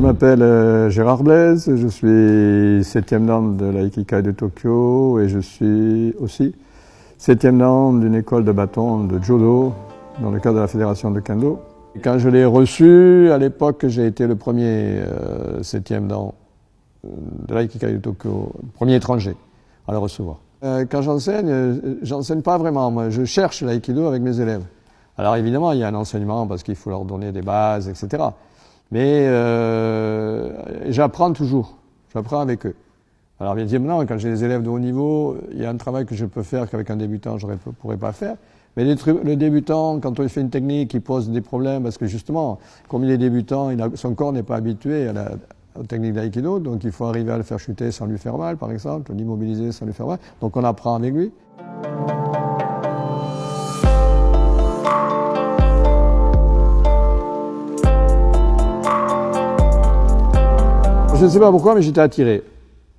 Je m'appelle Gérard Blaise, je suis 7e dan de l'Aikikai de Tokyo et je suis aussi 7e dan d'une école de bâton de judo dans le cadre de la fédération de kendo. Quand je l'ai reçu, à l'époque, j'ai été le premier 7e dan de l'Aikikai de Tokyo, le premier étranger à le recevoir. Quand j'enseigne pas vraiment, moi, je cherche l'aïkido avec mes élèves. Alors évidemment, il y a un enseignement parce qu'il faut leur donner des bases, etc. Mais j'apprends toujours, j'apprends avec eux. Alors bien évidemment, quand j'ai des élèves de haut niveau, il y a un travail que je peux faire qu'avec un débutant, je ne pourrais pas faire. Mais le débutant, quand on fait une technique, il pose des problèmes parce que justement, comme il est débutant, son corps n'est pas habitué aux techniques d'aïkido, donc il faut arriver à le faire chuter sans lui faire mal, par exemple, l'immobiliser sans lui faire mal. Donc on apprend avec lui. Je ne sais pas pourquoi, mais j'étais attiré.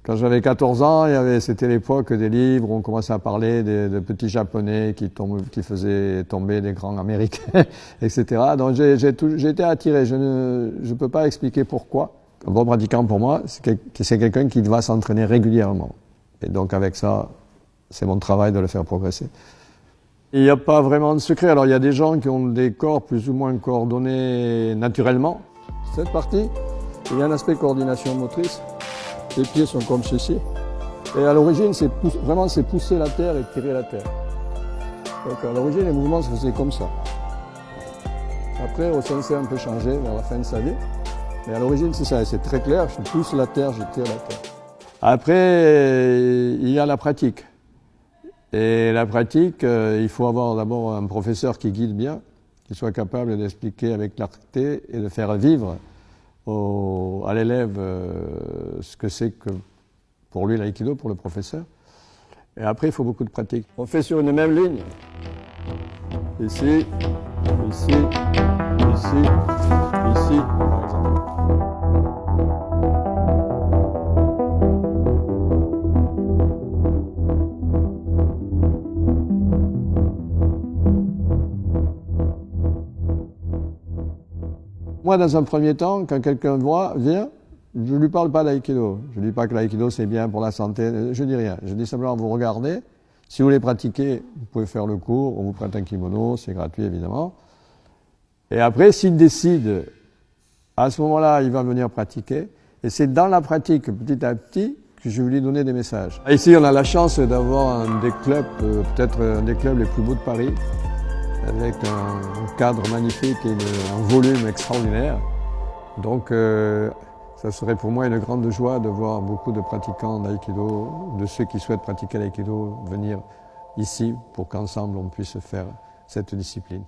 Quand j'avais 14 ans, c'était l'époque des livres où on commençait à parler de petits Japonais qui faisaient tomber des grands Américains, etc. Donc j'ai été attiré. Je ne peux pas expliquer pourquoi. Un bon pratiquant pour moi, c'est quelqu'un qui va s'entraîner régulièrement. Et donc avec ça, c'est mon travail de le faire progresser. Il n'y a pas vraiment de secret. Alors il y a des gens qui ont des corps plus ou moins coordonnés naturellement. Cette partie, il y a un aspect coordination motrice. Les pieds sont comme ceci. Et à l'origine, c'est pousser la terre et tirer la terre. Donc à l'origine, les mouvements se faisaient comme ça. Après, au sensei a un peu changé vers la fin de sa vie. Mais à l'origine, c'est ça, c'est très clair. Je pousse la terre, je tire la terre. Après, il y a la pratique. Et la pratique, il faut avoir d'abord un professeur qui guide bien, qui soit capable d'expliquer avec clarté et de faire vivre à l'élève ce que c'est que pour lui l'aïkido, pour le professeur. Et après, il faut beaucoup de pratique. On fait sur une même ligne. Ici, ici, ici, ici, par exemple. Moi, dans un premier temps, quand quelqu'un vient, je ne lui parle pas d'aïkido. Je ne dis pas que l'aïkido c'est bien pour la santé, je dis rien. Je dis simplement, vous regardez, si vous voulez pratiquer, vous pouvez faire le cours, on vous prête un kimono, c'est gratuit évidemment. Et après, s'il décide, à ce moment-là, il va venir pratiquer. Et c'est dans la pratique, petit à petit, que je vais lui donner des messages. Ici, on a la chance d'avoir un des clubs, peut-être un des clubs les plus beaux de Paris, avec un cadre magnifique et un volume extraordinaire. Donc ça serait pour moi une grande joie de voir beaucoup de pratiquants d'aïkido, de ceux qui souhaitent pratiquer l'aïkido, venir ici pour qu'ensemble on puisse faire cette discipline.